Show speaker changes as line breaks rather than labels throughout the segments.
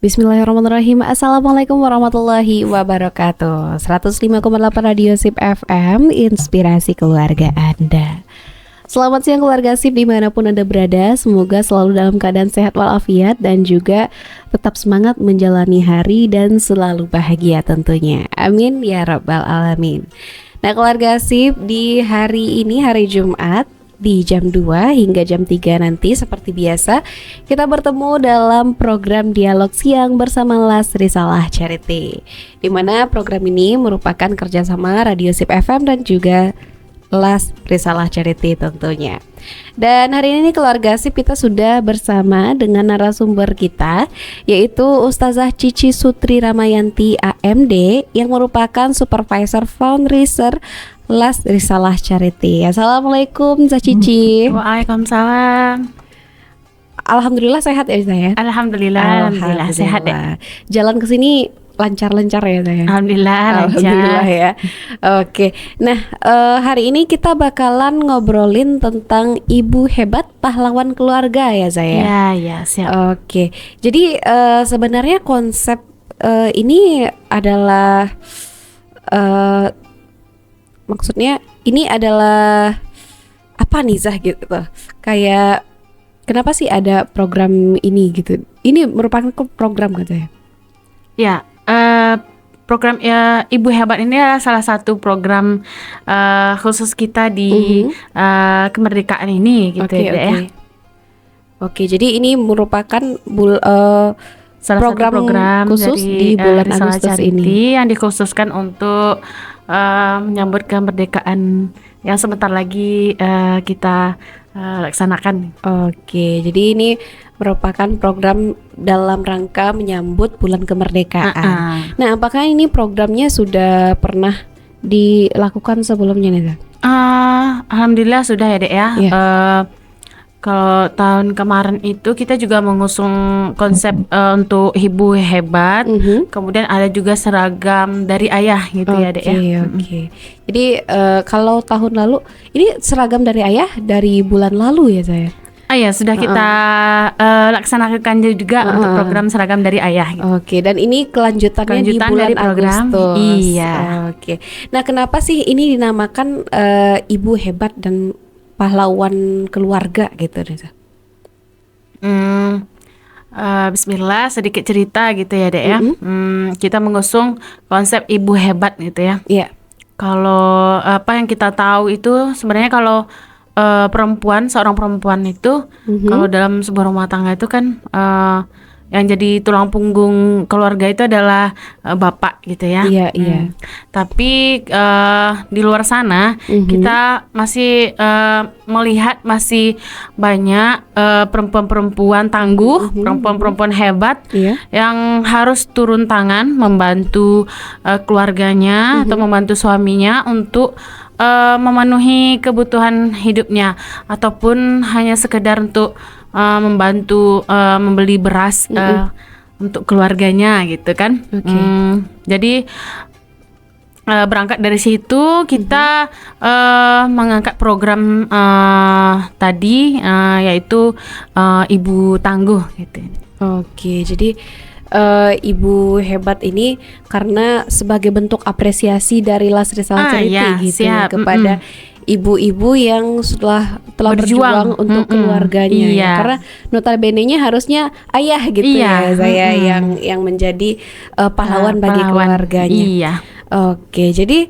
Bismillahirrahmanirrahim. Assalamualaikum warahmatullahi wabarakatuh. 105,8 Radio SIP FM, inspirasi keluarga Anda. Selamat siang keluarga SIP dimanapun Anda berada. Semoga selalu dalam keadaan sehat walafiat dan juga tetap semangat menjalani hari dan selalu bahagia tentunya. Amin ya rabbal alamin. Nah keluarga SIP, di hari ini hari Jumat di jam 2 hingga jam 3 nanti seperti biasa kita bertemu dalam program Dialog Siang bersama Las Risalah Charity, di mana program ini merupakan kerjasama Radio SIP FM dan juga Las Risalah Charity tentunya. Dan hari ini keluarga SIP kita sudah bersama dengan narasumber kita, yaitu Ustazah Cici Sutri Ramayanti AMD yang merupakan Supervisor Fundraiser Las Risalah Charity. Assalamualaikum Zah Cici.
Waalaikumsalam.
Alhamdulillah sehat ya saya.
Alhamdulillah sehat ya.
Jalan ke sini lancar-lancar ya saya.
Alhamdulillah
ya. Oke. Nah, hari ini kita bakalan ngobrolin tentang ibu hebat pahlawan keluarga ya saya.
Ya, siap.
Oke. Jadi sebenarnya konsep ini adalah maksudnya ini adalah apa nih Zah gitu. Kayak kenapa sih ada program ini gitu. Ini merupakan program katanya.
Ya, program ya Ibu Hebat ini adalah salah satu program khusus kita di kemerdekaan ini gitu ya.
Oke, jadi ini merupakan
salah
program,
satu program
khusus
dari,
di bulan
Risalah
Agustus
Charity
ini
yang dikhususkan untuk menyambut kemerdekaan yang sebentar lagi kita laksanakan.
Oke, jadi ini merupakan program dalam rangka menyambut bulan kemerdekaan. Nah, apakah ini programnya sudah pernah dilakukan sebelumnya nih?
Alhamdulillah sudah ya Dek ya.
Yeah.
Kalau tahun kemarin itu kita juga mengusung konsep untuk Ibu Hebat. Kemudian ada juga seragam dari ayah gitu ya Dek ya.
Oke. Jadi kalau tahun lalu ini seragam dari ayah dari bulan lalu ya saya.
Ya sudah kita laksanakan juga untuk program seragam dari ayah gitu.
Oke, dan ini kelanjutannya di bulan
dari program
Agustus.
Iya.
Oke. Nah, kenapa sih ini dinamakan Ibu Hebat dan pahlawan keluarga gitu nih?
Bismillah, sedikit cerita gitu ya Dek ya. Kita mengusung konsep Ibu Hebat gitu ya.
Iya.
Kalau apa yang kita tahu itu sebenarnya kalau seorang perempuan itu kalau dalam sebuah rumah tangga itu kan yang jadi tulang punggung keluarga itu adalah bapak gitu ya.
Iya.
Tapi di luar sana kita masih melihat masih banyak perempuan-perempuan tangguh, perempuan-perempuan hebat yang harus turun tangan membantu keluarganya atau membantu suaminya untuk memenuhi kebutuhan hidupnya ataupun hanya sekedar untuk membantu membeli beras untuk keluarganya gitu kan. Jadi berangkat dari situ kita mengangkat program tadi yaitu Ibu Tangguh gitu.
Oke, jadi Ibu Hebat ini karena sebagai bentuk apresiasi dari Las Risalah Charity gitu ya, kepada ibu-ibu yang telah berjuang untuk keluarganya ya. Karena notabene-nya harusnya ayah gitu ya saya yang menjadi pahlawan bagi keluarganya.
Iya.
Oke, jadi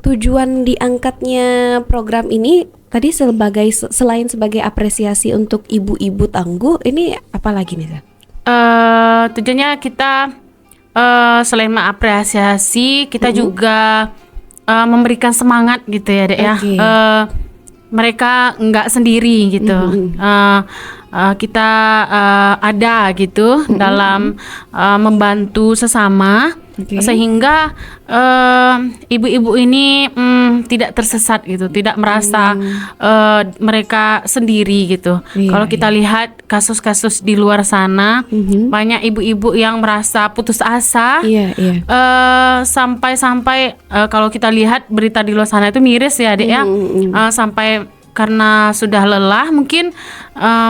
tujuan diangkatnya program ini tadi selain sebagai apresiasi untuk ibu-ibu tangguh, ini apa lagi nih?
Tujuannya kita selain mengapresiasi, kita juga memberikan semangat gitu ya Dek ya. Mereka nggak sendiri gitu. Kita ada gitu dalam membantu sesama. Sehingga ibu-ibu ini tidak tersesat gitu, tidak merasa mereka sendiri gitu. Kalau kita lihat kasus-kasus di luar sana, banyak ibu-ibu yang merasa putus asa, sampai-sampai kalau kita lihat berita di luar sana itu miris ya Dek ya, sampai karena sudah lelah mungkin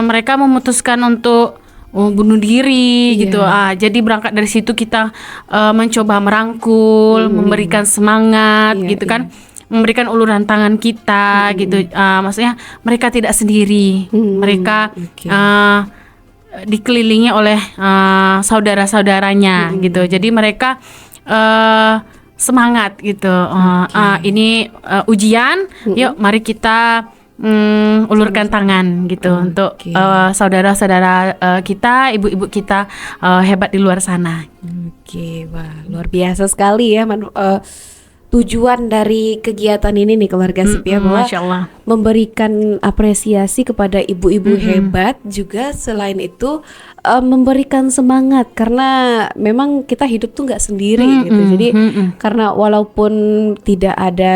mereka memutuskan untuk bunuh diri
Iya.
gitu. Jadi berangkat dari situ kita mencoba merangkul, memberikan semangat
Iya,
gitu
iya.
kan, memberikan uluran tangan kita gitu. Maksudnya mereka tidak sendiri, mereka
Oke.
dikelilingi oleh saudara-saudaranya gitu. Jadi mereka semangat gitu. Ini ujian, yuk mari kita ulurkan tangan gitu untuk saudara-saudara kita, ibu-ibu kita hebat di luar sana.
Oke, wah luar biasa sekali ya tujuan dari kegiatan ini nih keluarga Sip ya, bahwa
Masya Allah.
memberikan apresiasi kepada ibu-ibu hebat, juga selain itu memberikan semangat, karena memang kita hidup tuh nggak sendiri gitu. Jadi karena walaupun tidak ada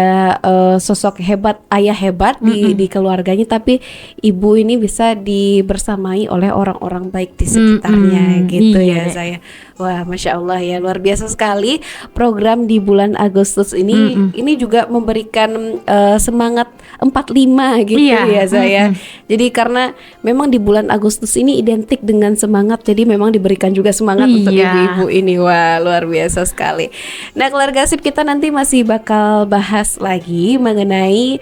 sosok hebat, ayah hebat di keluarganya, tapi ibu ini bisa dibersamai oleh orang-orang baik di sekitarnya gitu
Iya.
ya saya. Wah, Masya Allah ya, luar biasa sekali program di bulan Agustus ini. Ini juga memberikan semangat 45 gitu ya saya. Jadi karena memang di bulan Agustus ini identik dengan semangat, jadi memang diberikan juga semangat untuk ibu-ibu ini. Wah, luar biasa sekali. Nah, keluarga Sip, kita nanti masih bakal bahas lagi mengenai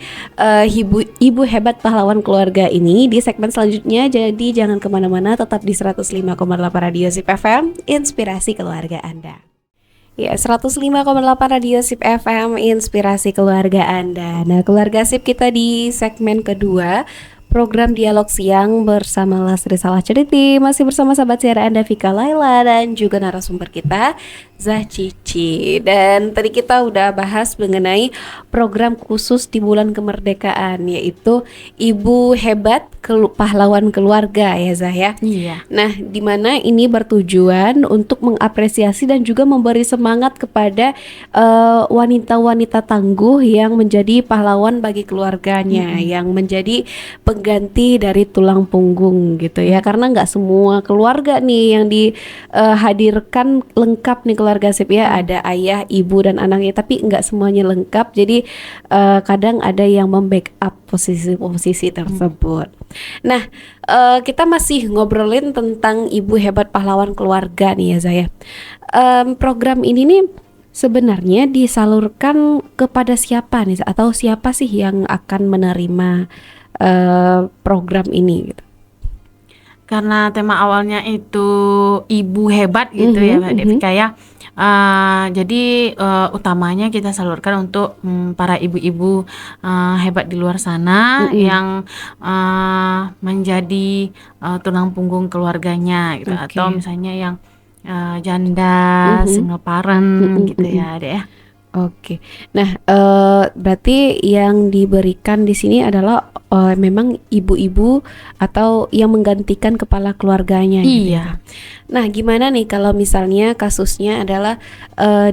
ibu hebat pahlawan keluarga ini di segmen selanjutnya. Jadi jangan kemana-mana, tetap di 105,8 Radio Sip FM, inspirasi keluarga Anda. Ya, 105,8 Radio Sip FM, inspirasi keluarga Anda. Nah, keluarga Sip, kita di segmen kedua program Dialog Siang bersama Lasri Salah Ceriti. Masih bersama sahabat siaran Anda Vika Laila dan juga narasumber kita Zah Cici. Dan tadi kita udah bahas mengenai program khusus di bulan kemerdekaan, yaitu Ibu Hebat Pahlawan Keluarga ya Zah ya.
Iya.
Nah, di mana ini bertujuan untuk mengapresiasi dan juga memberi semangat kepada wanita-wanita tangguh yang menjadi pahlawan bagi keluarganya, yang menjadi pengganti dari tulang punggung gitu ya. Karena nggak semua keluarga nih yang dihadirkan lengkap nih keluarga Sip ya. Ada ayah, ibu dan anaknya, tapi nggak semuanya lengkap. Jadi kadang ada yang membackup posisi-posisi tersebut. Nah, kita masih ngobrolin tentang Ibu Hebat Pahlawan Keluarga nih ya Zaya. Program ini nih sebenarnya disalurkan kepada siapa nih, atau siapa sih yang akan menerima program ini gitu?
Karena tema awalnya itu ibu hebat gitu ya Mbak Devika ya. Jadi utamanya kita salurkan untuk para ibu-ibu hebat di luar sana yang menjadi tulang punggung keluarganya gitu, atau misalnya yang janda, single parent gitu ya, Dek ya.
Oke. Nah, berarti yang diberikan di sini adalah memang ibu-ibu atau yang menggantikan kepala keluarganya gitu ya.
Iya.
Nah, gimana nih kalau misalnya kasusnya adalah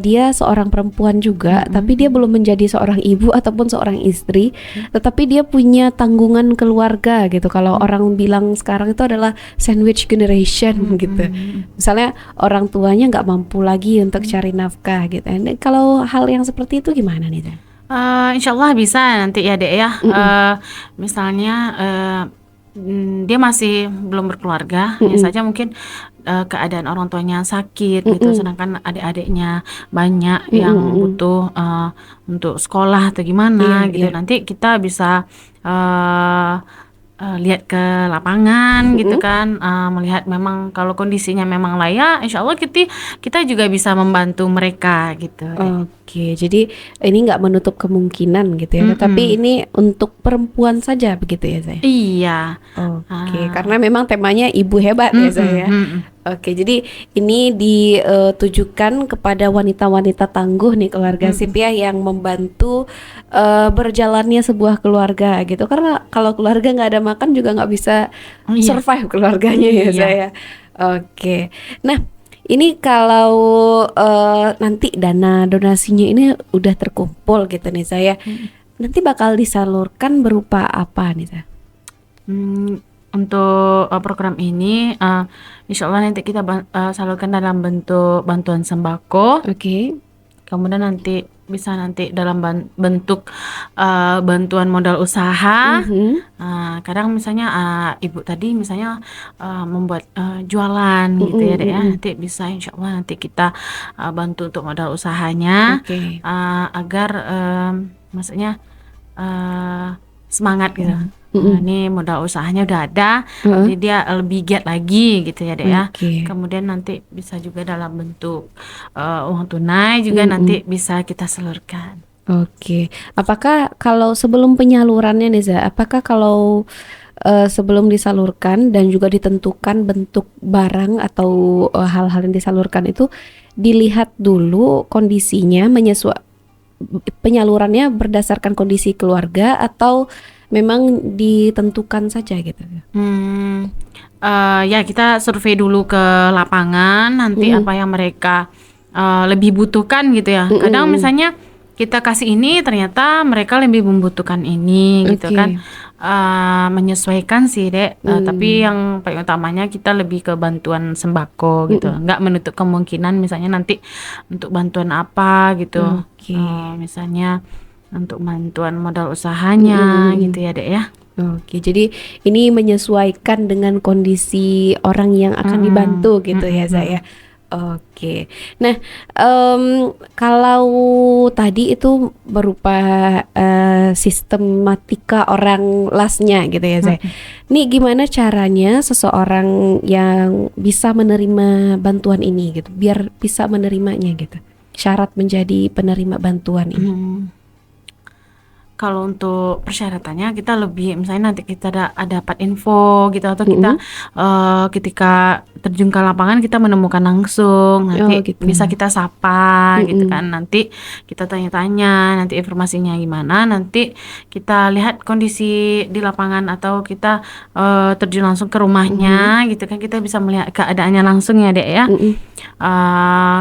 dia seorang perempuan juga, tapi dia belum menjadi seorang ibu ataupun seorang istri, tetapi dia punya tanggungan keluarga gitu. Kalau orang bilang sekarang itu adalah sandwich generation gitu. Misalnya orang tuanya nggak mampu lagi untuk cari nafkah gitu. Dan kalau hal yang seperti itu gimana nih Teh?
Insya Allah bisa nanti ya Dek ya. Misalnya dia masih belum berkeluarga, ya saja mungkin keadaan orang tuanya sakit gitu, sedangkan adik-adiknya banyak yang butuh untuk sekolah atau gimana gitu. Nanti kita bisa lihat ke lapangan gitu kan, melihat memang kalau kondisinya memang layak, insya Allah kita juga bisa membantu mereka gitu.
Oke, jadi ini nggak menutup kemungkinan gitu ya, tapi ini untuk perempuan saja begitu ya saya?
Iya.
Oke, karena memang temanya ibu hebat ya saya. Oke, jadi ini ditujukan kepada wanita-wanita tangguh nih keluarga Sip ya, yang membantu berjalannya sebuah keluarga gitu. Karena kalau keluarga nggak ada makan juga nggak bisa survive keluarganya ya saya. Oke, nah ini kalau nanti dana donasinya ini udah terkumpul gitu nih saya, nanti bakal disalurkan berupa apa nih saya?
Untuk program ini insya Allah nanti kita salurkan dalam bentuk bantuan sembako.
Oke.
kemudian nanti bisa nanti dalam bentuk bantuan modal usaha. Kadang misalnya ibu tadi misalnya membuat jualan gitu ya Dek ya, nanti bisa insya Allah nanti kita bantu untuk modal usahanya. Agar maksudnya semangat gitu. Ini modal usahanya udah ada, jadi dia lebih giat lagi gitu ya Dek ya. Kemudian nanti bisa juga dalam bentuk uang tunai juga nanti bisa kita salurkan.
Apakah kalau sebelum penyalurannya nih Za, apakah kalau sebelum disalurkan dan juga ditentukan bentuk barang atau hal-hal yang disalurkan itu dilihat dulu kondisinya, penyalurannya berdasarkan kondisi keluarga atau memang ditentukan saja gitu?
Ya kita survei dulu ke lapangan nanti apa yang mereka lebih butuhkan gitu ya. Kadang misalnya kita kasih ini ternyata mereka lebih membutuhkan ini gitu kan. Menyesuaikan sih Dek, tapi yang paling utamanya kita lebih ke bantuan sembako gitu, nggak menutup kemungkinan misalnya nanti untuk bantuan apa gitu. Misalnya untuk bantuan modal usahanya gitu ya Dek ya.
Jadi ini menyesuaikan dengan kondisi orang yang akan dibantu gitu ya saya. Nah kalau tadi itu berupa sistematika orang lasnya gitu ya saya. Nih gimana caranya seseorang yang bisa menerima bantuan ini gitu, biar bisa menerimanya gitu, syarat menjadi penerima bantuan ini?
Kalau untuk persyaratannya kita lebih misalnya nanti kita dapat info gitu atau kita ketika terjun ke lapangan kita menemukan langsung nanti bisa kita sapa gitu kan, nanti kita tanya-tanya nanti informasinya gimana, nanti kita lihat kondisi di lapangan atau kita terjun langsung ke rumahnya gitu kan, kita bisa melihat keadaannya langsung ya Dek ya.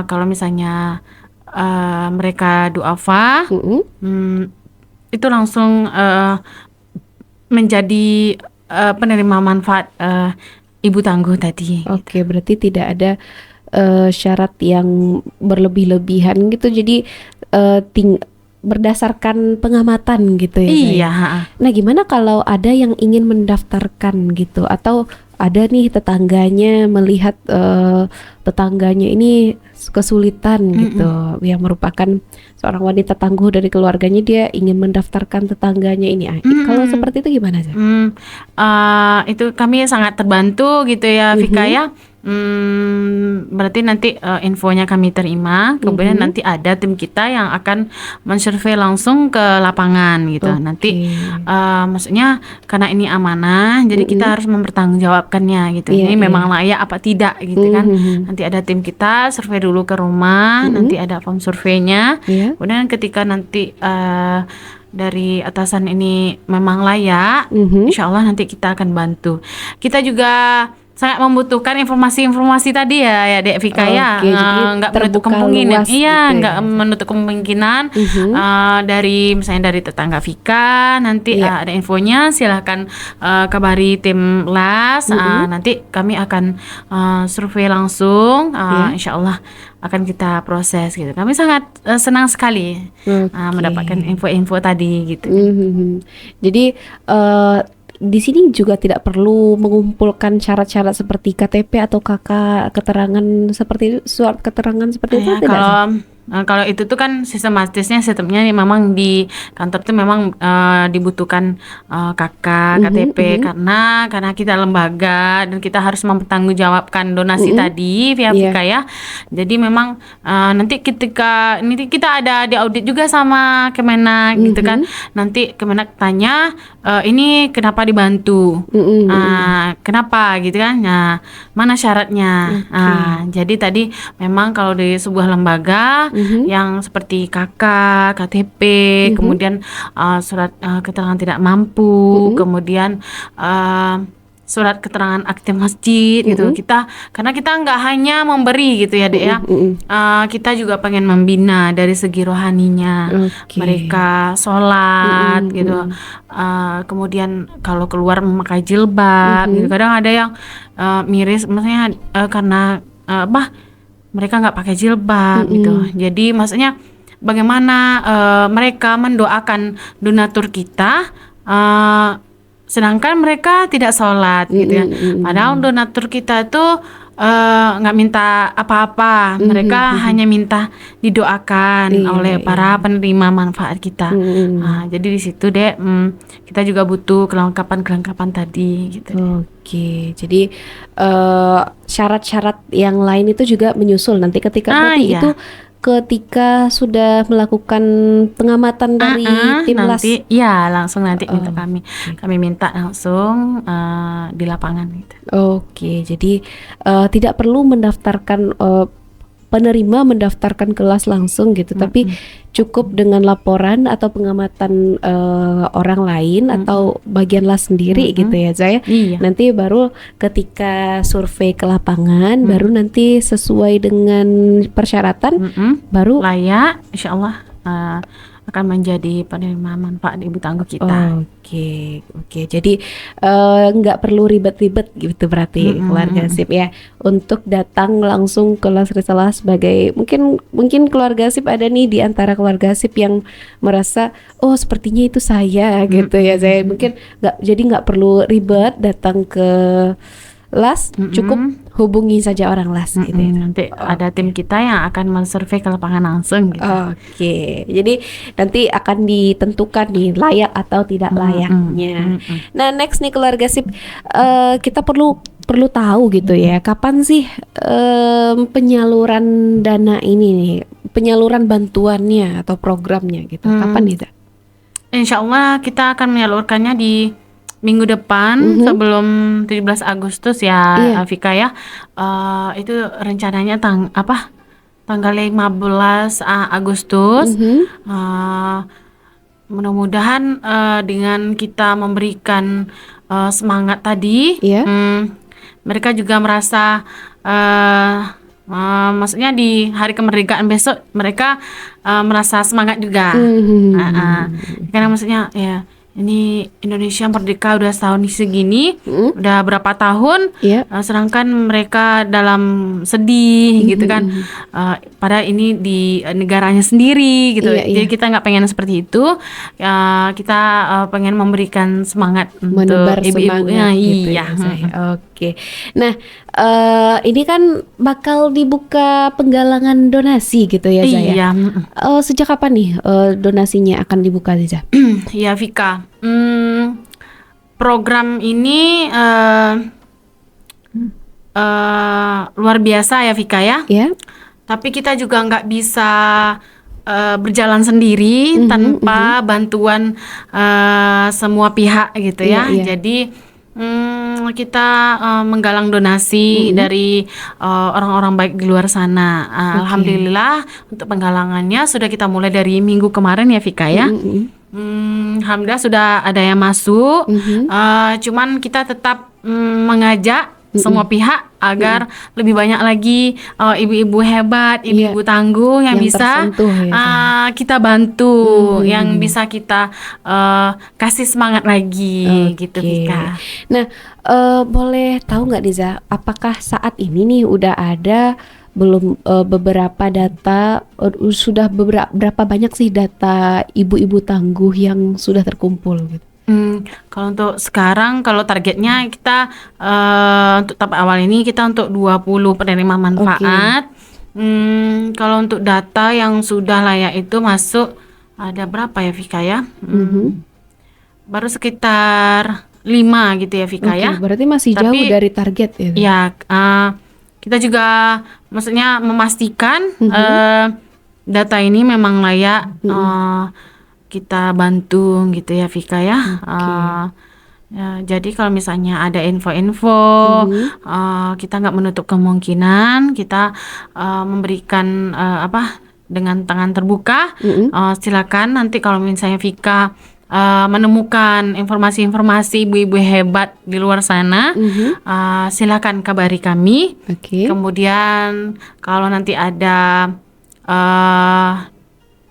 Kalau misalnya mereka duafa itu langsung menjadi penerima manfaat ibu tangguh tadi.
Berarti tidak ada syarat yang berlebih-lebihan gitu, jadi berdasarkan pengamatan gitu ya.
Iya.
Nah gimana kalau ada yang ingin mendaftarkan gitu, atau ada nih tetangganya melihat tetangganya ini kesulitan gitu, yang merupakan seorang wanita tangguh dari keluarganya, dia ingin mendaftarkan tetangganya ini. Kalau seperti itu gimana sih?
Itu kami sangat terbantu gitu ya Vika ya. Berarti nanti infonya kami terima, kemudian nanti ada tim kita yang akan mensurvei langsung ke lapangan gitu. Nanti maksudnya karena ini amanah, jadi kita harus mempertanggungjawabkannya gitu. Ini memang layak apa tidak gitu kan. Nanti ada tim kita survei dulu ke rumah, nanti ada form surveinya. Kemudian ketika nanti dari atasan ini memang layak, insya Allah nanti kita akan bantu. Kita juga sangat membutuhkan informasi-informasi tadi ya Dek Vika ya, nggak menutup kemungkinan, nggak menutup kemungkinan dari misalnya dari tetangga Vika nanti ada infonya, silahkan kabari tim LAS, nanti kami akan survei langsung, insya Allah akan kita proses gitu. Kami sangat senang sekali mendapatkan info-info tadi gitu.
Jadi di sini juga tidak perlu mengumpulkan syarat-syarat seperti KTP atau keterangan seperti itu, surat keterangan seperti itu tidak?
Kalau itu tuh kan sistemnya memang di kantor tuh memang dibutuhkan KTP karena kita lembaga dan kita harus mempertanggungjawabkan donasi tadi via Vika ya. Jadi memang nanti ketika ini kita ada di audit juga sama Kemenak gitu kan. Nanti Kemenak tanya ini kenapa dibantu, kenapa gitu kan, nah mana syaratnya. Jadi tadi memang kalau di sebuah lembaga yang seperti KTP, kemudian surat keterangan tidak mampu, kemudian surat keterangan akte masjid gitu. Karena kita nggak hanya memberi gitu ya Dek ya, kita juga pengen membina dari segi rohaninya, mereka sholat gitu. Kemudian kalau keluar memakai jilbab gitu. Kadang ada yang miris maksudnya karena mereka nggak pakai jilbab gitu. Jadi maksudnya bagaimana mereka mendoakan donatur kita, sedangkan mereka tidak sholat gitu ya. Padahal donatur kita itu nggak minta apa-apa, mereka hanya minta didoakan oleh para penerima manfaat kita. Nah, jadi di situ deh kita juga butuh kelengkapan tadi gitu.
Oke, jadi syarat-syarat yang lain itu juga menyusul nanti ketika berarti itu ketika sudah melakukan pengamatan dari timnas.
Nanti ya langsung nanti minta kami minta langsung di lapangan gitu.
Oke, jadi tidak perlu mendaftarkan penerima mendaftarkan kelas langsung gitu, tapi cukup dengan laporan atau pengamatan orang lain atau bagian las sendiri gitu ya Zaya. Nanti baru ketika survei ke lapangan baru nanti sesuai dengan persyaratan baru
layak, insya Allah akan menjadi penerima manfaat ibu tangguh kita.
Oke. Jadi nggak perlu ribet-ribet gitu berarti keluarga SIP ya untuk datang langsung ke las risalah sebagai mungkin keluarga SIP ada nih di antara keluarga SIP yang merasa oh sepertinya itu saya gitu ya. Saya mungkin nggak perlu ribet datang ke las, cukup hubungi saja orang las gitu ya.
Nanti ada tim kita yang akan mensurvei ke lapangan langsung gitu.
Oke. Jadi nanti akan ditentukan nih layak atau tidak layaknya. Nah, next nih keluarga SIP, kita perlu tahu gitu ya, kapan sih penyaluran dana ini nih, penyaluran bantuannya atau programnya gitu. Kapan nih,
Insya Allah kita akan menyalurkannya di minggu depan sebelum 17 Agustus ya, Vika ya. Itu rencananya tanggal 15 Agustus. Mudah-mudahan dengan kita memberikan semangat tadi, mereka juga merasa maksudnya di hari kemerdekaan besok mereka merasa semangat juga. Karena maksudnya ya ini Indonesia merdeka udah setahun segini, udah berapa tahun, sedangkan mereka dalam sedih gitu kan, padahal ini di negaranya sendiri gitu. Jadi kita nggak pengen seperti itu, kita pengen memberikan semangat untuk ibu-ibunya.
Gitu ya, Oke. Nah, ini kan bakal dibuka penggalangan donasi gitu ya, Zaya. Sejak kapan nih donasinya akan dibuka, Ziza?
Ya, Vika. Program ini luar biasa ya, Vika ya. Tapi kita juga nggak bisa berjalan sendiri tanpa bantuan semua pihak gitu ya. Jadi kita menggalang donasi dari orang-orang baik di luar sana. Alhamdulillah untuk penggalangannya sudah kita mulai dari minggu kemarin ya, Vika ya. Alhamdulillah sudah ada yang masuk. Cuman kita tetap mengajak semua pihak agar lebih banyak lagi ibu-ibu hebat, ibu-ibu tangguh yang bisa kita bantu, yang bisa kita kasih semangat lagi gitu, Vika.
Nah, boleh tahu nggak, Diza, apakah saat ini nih udah ada belum beberapa data, sudah berapa banyak sih data ibu-ibu tangguh yang sudah terkumpul gitu?
Kalau untuk sekarang, kalau targetnya kita untuk tahap awal ini kita untuk 20 penerima manfaat. Kalau untuk data yang sudah layak itu masuk ada berapa ya, Vika ya? Baru sekitar 5 gitu ya, Vika ya.
Berarti masih jauh dari target ya?
Ya, kita juga maksudnya memastikan data ini memang layak kita bantu gitu ya, Vika ya. Ya, jadi kalau misalnya ada info-info, kita nggak menutup kemungkinan kita memberikan dengan tangan terbuka. Silakan nanti kalau misalnya Vika menemukan informasi-informasi ibu-ibu hebat di luar sana, silakan kabari kami. Kemudian kalau nanti ada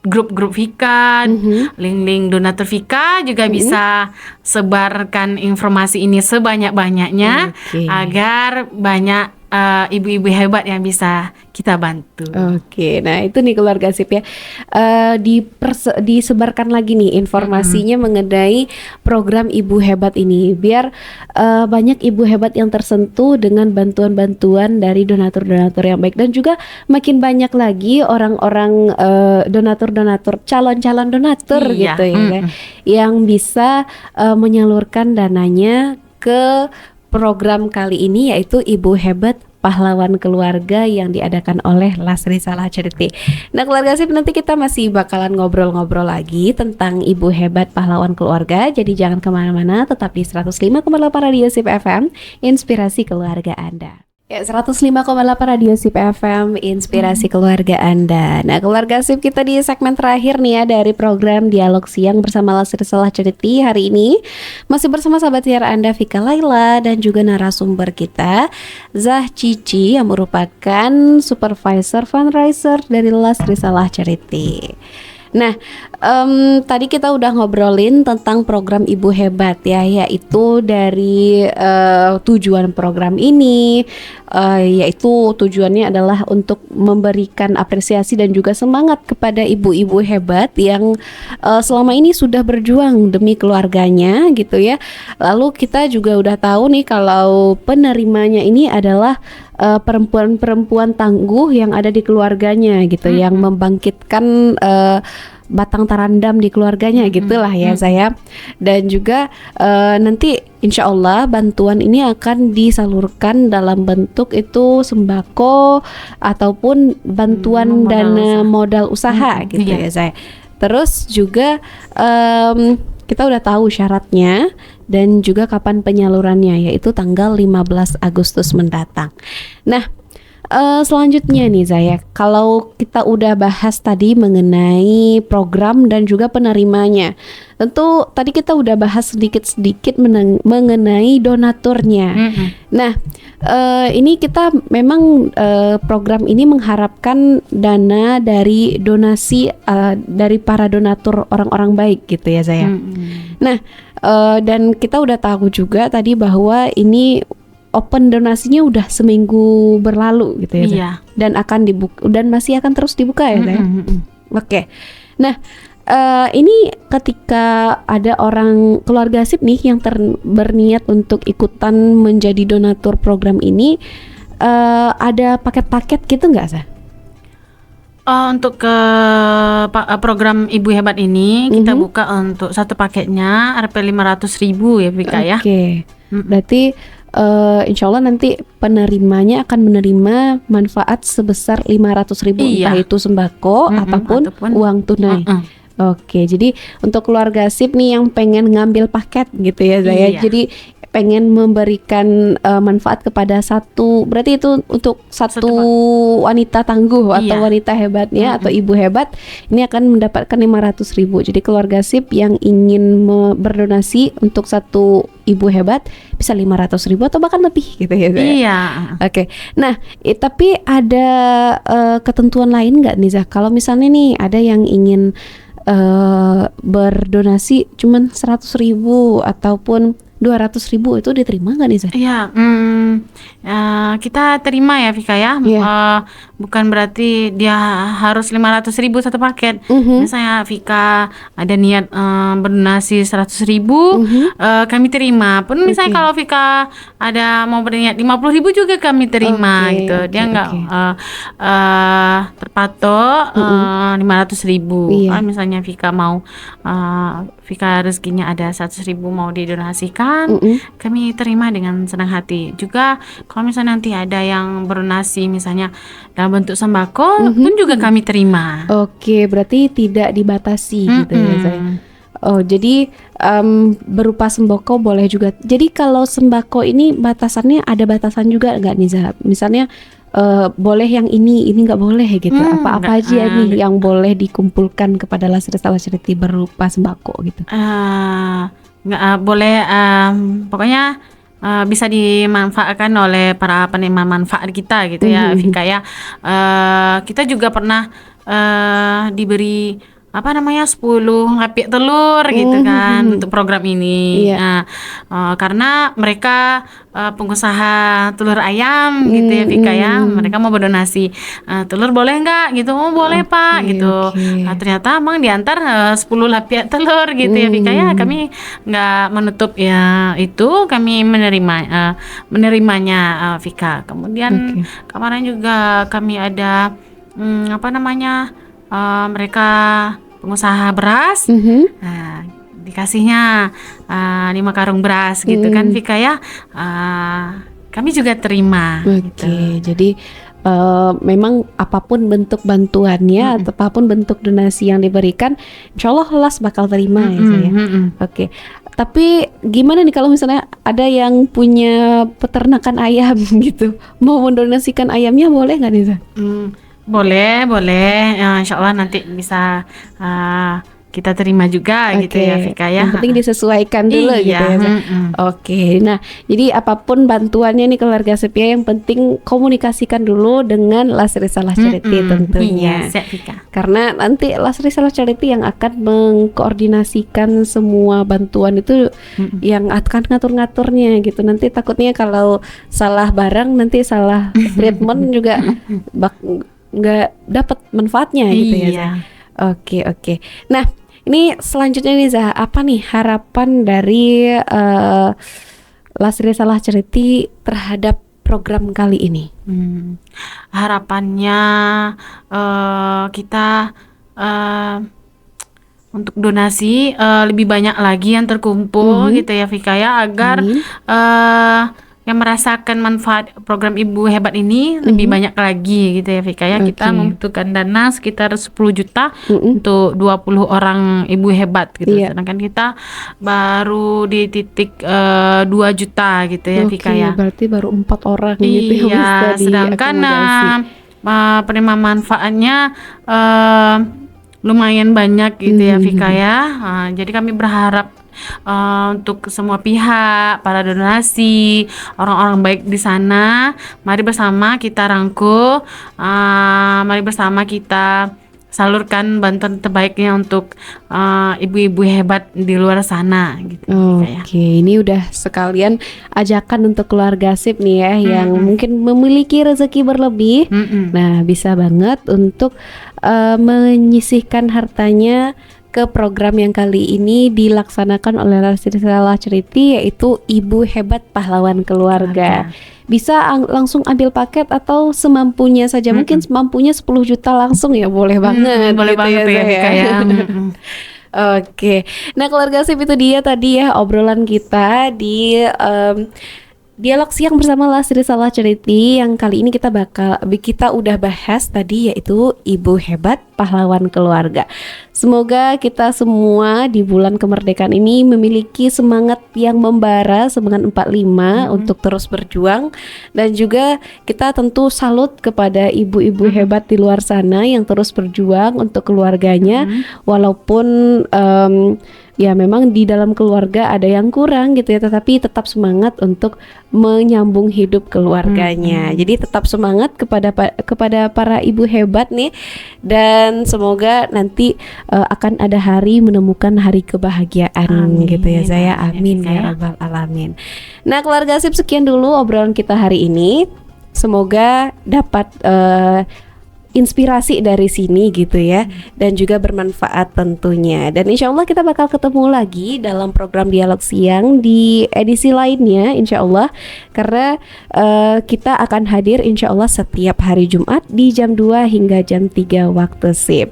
grup-grup Vika, link-link donatur Vika juga bisa sebarkan informasi ini sebanyak-banyaknya agar banyak ibu-ibu hebat yang bisa kita bantu.
Oke, nah itu nih keluarga sip ya. Disebarkan lagi nih informasinya mengenai program Ibu Hebat ini, biar banyak ibu hebat yang tersentuh dengan bantuan-bantuan dari donatur-donatur yang baik, dan juga makin banyak lagi orang-orang donatur-donatur, calon-calon donatur
Iya,
gitu ya, yang bisa menyalurkan dananya ke program kali ini, yaitu Ibu Hebat Pahlawan Keluarga yang diadakan oleh Lasri Salah Charity. Nah keluarga sip, nanti kita masih bakalan ngobrol-ngobrol lagi tentang Ibu Hebat Pahlawan Keluarga. Jadi jangan kemana-mana, tetap di 105,8 Radio Sip FM, inspirasi keluarga Anda. Ya, 105,8 Radio Sip FM, inspirasi keluarga Anda. Nah, keluarga Sip, kita di segmen terakhir nih ya dari program Dialog Siang bersama Lasri Salah Charity hari ini. Masih bersama sahabat siar Anda, Vika Laila, dan juga narasumber kita, Zah Cici, yang merupakan Supervisor Fundraiser dari Lasri Salah Charity. Nah, tadi kita udah ngobrolin tentang program Ibu Hebat ya, yaitu dari tujuan program ini, yaitu tujuannya adalah untuk memberikan apresiasi dan juga semangat kepada ibu-ibu hebat yang selama ini sudah berjuang demi keluarganya gitu ya. Lalu kita juga udah tahu nih kalau penerimanya ini adalah perempuan-perempuan tangguh yang ada di keluarganya gitu, yang membangkitkan batang tarandam di keluarganya gitulah ya saya. Dan juga nanti insya Allah bantuan ini akan disalurkan dalam bentuk itu sembako ataupun bantuan dana modal usaha gitu ya saya. Terus juga kita udah tahu syaratnya dan juga kapan penyalurannya, yaitu tanggal 15 Agustus mendatang. Nah, selanjutnya nih saya, kalau kita udah bahas tadi mengenai program dan juga penerimanya, tentu tadi kita udah bahas sedikit-sedikit mengenai donaturnya. Nah, ini kita memang program ini mengharapkan dana dari donasi dari para donatur orang-orang baik gitu ya saya. Nah, dan kita udah tahu juga tadi bahwa ini open donasinya udah seminggu berlalu gitu ya.
Iya.
Dan akan dibuka dan masih akan terus dibuka ya saya. Oke. Nah, ini ketika ada orang keluarga SIP nih yang berniat untuk ikutan menjadi donatur program ini, ada paket-paket gitu nggak Sa?
Untuk ke program Ibu Hebat ini kita buka untuk satu paketnya Rp 500.000 ya Vika ya.
Oke. Berarti insya Allah nanti penerimanya akan menerima manfaat sebesar 500.000, entah itu sembako ataupun uang tunai. Oke, jadi untuk keluarga SIP nih yang pengen ngambil paket gitu ya saya. Jadi pengen memberikan manfaat kepada berarti itu untuk satu wanita tangguh atau wanita hebatnya atau ibu hebat, ini akan mendapatkan 500.000. Jadi keluarga SIP yang ingin berdonasi untuk satu ibu hebat bisa 500.000 atau bahkan lebih gitu ya saya.
Iya.
Oke. Nah, tapi ada ketentuan lain nggak nih Zah? Kalau misalnya nih ada yang ingin berdonasi cuman 100.000 ataupun 200.000, itu diterima nggak nih Zah?
Iya, kita terima ya Vika ya. Bukan berarti dia harus 500.000 satu paket. Misalnya Vika ada niat berdonasi 100.000, kami terima. Pun misalnya kalau Vika ada mau berniat 50.000 juga kami terima gitu. Dia nggak terpatok 500.000. Kalau misalnya Vika mau Vika rezekinya ada 100.000 mau didonasikan, kami terima dengan senang hati. Juga kalau misalnya nanti ada yang berdonasi misalnya dalam bentuk sembako pun juga kami terima.
Oke, berarti tidak dibatasi gitu ya saya. Oh, jadi berupa sembako boleh juga. Jadi kalau sembako ini batasannya ada batasan juga nggak nih Zah? Misalnya boleh yang ini nggak boleh gitu. Apa aja nih yang boleh dikumpulkan kepada Lasri Salah Charity berupa sembako gitu?
Nggak boleh, pokoknya bisa dimanfaatkan oleh para penerima manfaat kita gitu ya Vika ya. Kita juga pernah diberi apa namanya 10 lapik telur gitu kan untuk program ini.
Iya.
Nah, karena mereka pengusaha telur ayam gitu ya Vika ya. Mereka mau berdonasi telur boleh nggak gitu. Oh boleh Pak gitu.
oke.
Nah, ternyata emang diantar 10 lapik telur gitu ya Vika ya. Kami nggak menutup ya itu, kami menerimanya Vika. Kemudian kemarin juga kami ada apa namanya mereka pengusaha beras, nah, dikasihnya 5 karung beras gitu kan Vika ya. Kami juga terima.
Oke, jadi memang apapun bentuk bantuannya atau apapun bentuk donasi yang diberikan, insya Allah Las bakal terima ya saya. Oke, tapi gimana nih kalau misalnya ada yang punya peternakan ayam gitu, mau mendonasikan ayamnya boleh nggak nih?
Boleh. Ya, insya Allah nanti bisa kita terima juga gitu ya Vika ya.
Yang penting disesuaikan dulu gitu ya. Oke, nah jadi apapun bantuannya nih keluarga Sepia, yang penting komunikasikan dulu dengan Lasri Salah Charity tentunya.
Iya, siap Vika.
Karena nanti Lasri Salah Charity yang akan mengkoordinasikan semua bantuan itu, yang akan ngatur-ngaturnya gitu. Nanti takutnya kalau salah barang nanti salah treatment juga nggak dapat manfaatnya gitu ya.
Iya.
Oke. Nah, ini selanjutnya nih Zah, apa nih harapan dari Lasri Salah Charity terhadap program kali ini?
Harapannya kita untuk donasi lebih banyak lagi yang terkumpul gitu ya Vika ya, agar yang merasakan manfaat program Ibu Hebat ini lebih banyak lagi gitu ya Vika ya. Kita membutuhkan dana sekitar 10 juta untuk 20 orang Ibu Hebat gitu. Sedangkan kita baru di titik 2 juta gitu ya Vika ya.
Berarti baru 4 orang gitu
ya bisa sedangkan penerima manfaatnya lumayan banyak gitu ya Vika ya. Jadi kami berharap untuk semua pihak, para donasi, orang-orang baik di sana, mari bersama kita rangkul, mari bersama kita salurkan bantuan terbaiknya untuk ibu-ibu hebat di luar sana gitu.
Oke, ini udah sekalian ajakan untuk keluarga Sip nih ya, yang mungkin memiliki rezeki berlebih. Nah, bisa banget untuk menyisihkan hartanya ke program yang kali ini dilaksanakan oleh Lasri Salah Charity, yaitu Ibu Hebat Pahlawan Keluarga. Bisa langsung ambil paket atau semampunya saja. Mungkin semampunya 10 juta langsung ya, boleh banget.
Boleh
gitu
banget ya.
Oke. Nah, keluarga Sip, itu dia tadi ya obrolan kita di Dialog Siang bersama Lasri Salah Charity, yang kali ini kita udah bahas tadi, yaitu Ibu Hebat Pahlawan Keluarga. Semoga kita semua di bulan kemerdekaan ini memiliki semangat yang membara, semangat 45 untuk terus berjuang. Dan juga kita tentu salut kepada ibu-ibu hebat di luar sana yang terus berjuang untuk keluarganya, walaupun ya memang di dalam keluarga ada yang kurang gitu ya, tetapi tetap semangat untuk menyambung hidup keluarganya. Jadi tetap semangat kepada para ibu hebat nih, dan semoga nanti akan ada hari menemukan hari kebahagiaan gitu ya saya. Amin ya rabbal alamin. Nah, keluarga Sip, sekian dulu obrolan kita hari ini. Semoga dapat inspirasi dari sini gitu ya, dan juga bermanfaat tentunya. Dan insya Allah kita bakal ketemu lagi dalam program Dialog Siang di edisi lainnya insya Allah, karena kita akan hadir insya Allah setiap hari Jumat di jam 2 hingga jam 3 waktu Sip.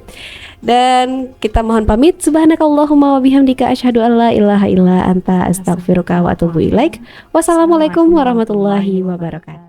Dan kita mohon pamit. Subhanakallahumma wa bihamdika asyhadu an la ilaha illa anta astaghfiruka wa atubu ilaik. Wassalamualaikum warahmatullahi wabarakatuh.